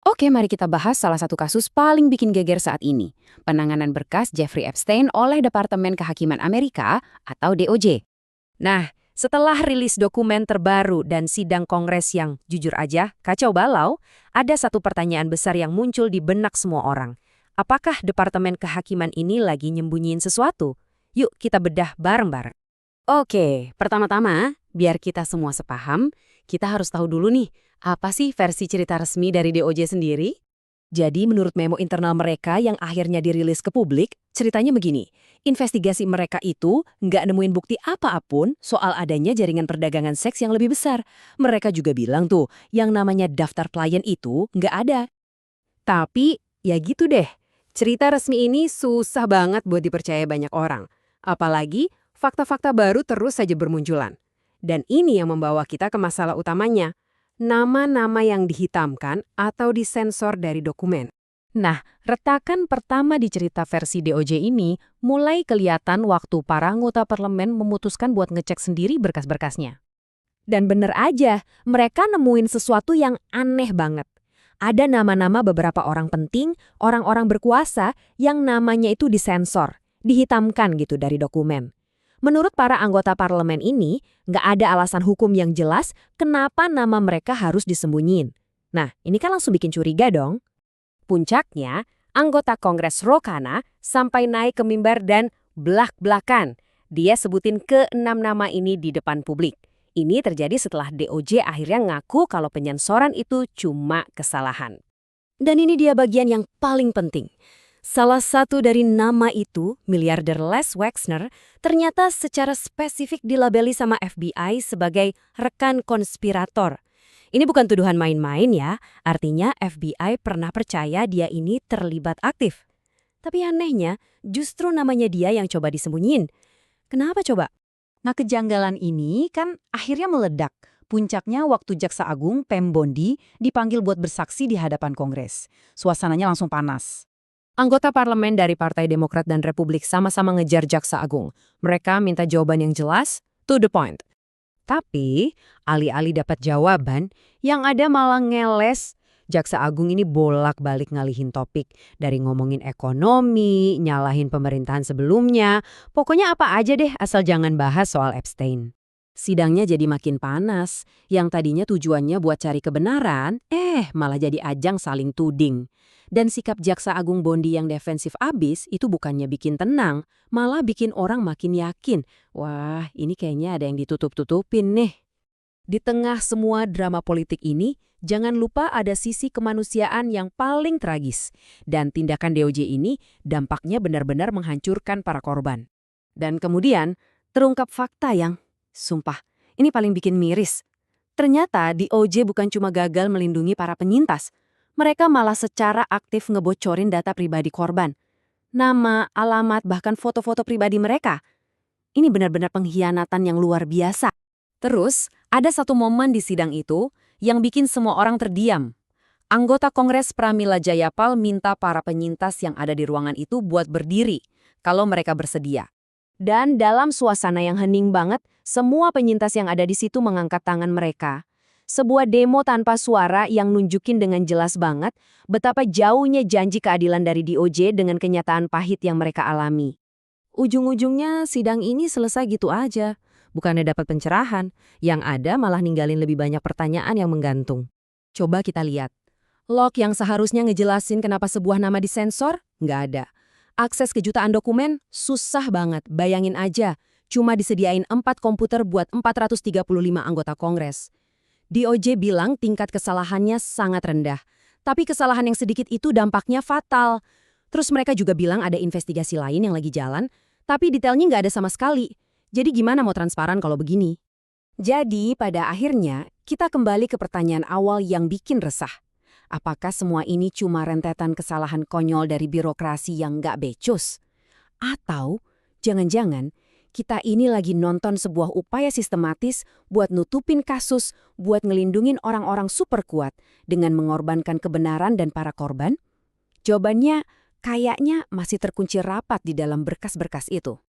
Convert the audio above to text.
Oke, mari kita bahas salah satu kasus paling bikin geger saat ini. Penanganan berkas Jeffrey Epstein oleh Departemen Kehakiman Amerika atau DOJ. Nah, setelah rilis dokumen terbaru dan sidang Kongres yang jujur aja kacau balau, ada satu pertanyaan besar yang muncul di benak semua orang. Apakah Departemen Kehakiman ini lagi nyembunyiin sesuatu? Yuk kita bedah bareng-bareng. Oke, pertama-tama, biar kita semua sepaham, kita harus tahu dulu nih, apa sih versi cerita resmi dari DOJ sendiri? Jadi menurut memo internal mereka yang akhirnya dirilis ke publik, ceritanya begini. Investigasi mereka itu nggak nemuin bukti apapun soal adanya jaringan perdagangan seks yang lebih besar. Mereka juga bilang tuh, yang namanya daftar klien itu nggak ada. Tapi, ya gitu deh, cerita resmi ini susah banget buat dipercaya banyak orang. Apalagi, fakta-fakta baru terus saja bermunculan. Dan ini yang membawa kita ke masalah utamanya, nama-nama yang dihitamkan atau disensor dari dokumen. Nah, retakan pertama di cerita versi DOJ ini mulai kelihatan waktu para anggota parlemen memutuskan buat ngecek sendiri berkas-berkasnya. Dan bener aja, mereka nemuin sesuatu yang aneh banget. Ada nama-nama beberapa orang penting, orang-orang berkuasa yang namanya itu disensor, dihitamkan gitu dari dokumen. Menurut para anggota parlemen ini, nggak ada alasan hukum yang jelas kenapa nama mereka harus disembunyiin. Nah, ini kan langsung bikin curiga dong. Puncaknya, anggota Kongres Ro Khanna sampai naik ke mimbar dan belak-belakan. Dia sebutin ke-6 nama ini di depan publik. Ini terjadi setelah DOJ akhirnya ngaku kalau penyensoran itu cuma kesalahan. Dan ini dia bagian yang paling penting. Salah satu dari nama itu, miliarder Les Wexner, ternyata secara spesifik dilabeli sama FBI sebagai rekan konspirator. Ini bukan tuduhan main-main ya, artinya FBI pernah percaya dia ini terlibat aktif. Tapi anehnya, justru namanya dia yang coba disembunyiin. Kenapa coba? Nah, kejanggalan ini kan akhirnya meledak. Puncaknya waktu Jaksa Agung Pam Bondi dipanggil buat bersaksi di hadapan Kongres. Suasananya langsung panas. Anggota parlemen dari Partai Demokrat dan Republik sama-sama ngejar Jaksa Agung. Mereka minta jawaban yang jelas, to the point. Tapi, alih-alih dapat jawaban, yang ada malah ngeles. Jaksa Agung ini bolak-balik ngalihin topik. Dari ngomongin ekonomi, nyalahin pemerintahan sebelumnya. Pokoknya apa aja deh asal jangan bahas soal Epstein. Sidangnya jadi makin panas. Yang tadinya tujuannya buat cari kebenaran, malah jadi ajang saling tuding. Dan sikap Jaksa Agung Bondi yang defensif abis itu bukannya bikin tenang, malah bikin orang makin yakin. Wah, ini kayaknya ada yang ditutup-tutupin nih. Di tengah semua drama politik ini, jangan lupa ada sisi kemanusiaan yang paling tragis. Dan tindakan DOJ ini dampaknya benar-benar menghancurkan para korban. Dan kemudian, terungkap fakta yang, sumpah, ini paling bikin miris. Ternyata DOJ bukan cuma gagal melindungi para penyintas, mereka malah secara aktif ngebocorin data pribadi korban. Nama, alamat, bahkan foto-foto pribadi mereka. Ini benar-benar pengkhianatan yang luar biasa. Terus, ada satu momen di sidang itu yang bikin semua orang terdiam. Anggota Kongres Pramila Jayapal minta para penyintas yang ada di ruangan itu buat berdiri kalau mereka bersedia. Dan dalam suasana yang hening banget, semua penyintas yang ada di situ mengangkat tangan mereka. Sebuah demo tanpa suara yang nunjukin dengan jelas banget betapa jauhnya janji keadilan dari DOJ dengan kenyataan pahit yang mereka alami. Ujung-ujungnya sidang ini selesai gitu aja. Bukannya dapat pencerahan, yang ada malah ninggalin lebih banyak pertanyaan yang menggantung. Coba kita lihat. Log yang seharusnya ngejelasin kenapa sebuah nama disensor, nggak ada. Akses ke jutaan dokumen, susah banget, bayangin aja. Cuma disediain 4 komputer buat 435 anggota Kongres. DOJ bilang tingkat kesalahannya sangat rendah. Tapi kesalahan yang sedikit itu dampaknya fatal. Terus mereka juga bilang ada investigasi lain yang lagi jalan, tapi detailnya nggak ada sama sekali. Jadi gimana mau transparan kalau begini? Jadi pada akhirnya kita kembali ke pertanyaan awal yang bikin resah. Apakah semua ini cuma rentetan kesalahan konyol dari birokrasi yang nggak becus? Atau jangan-jangan kita ini lagi nonton sebuah upaya sistematis buat nutupin kasus, buat ngelindungin orang-orang super kuat dengan mengorbankan kebenaran dan para korban? Jawabannya kayaknya masih terkunci rapat di dalam berkas-berkas itu.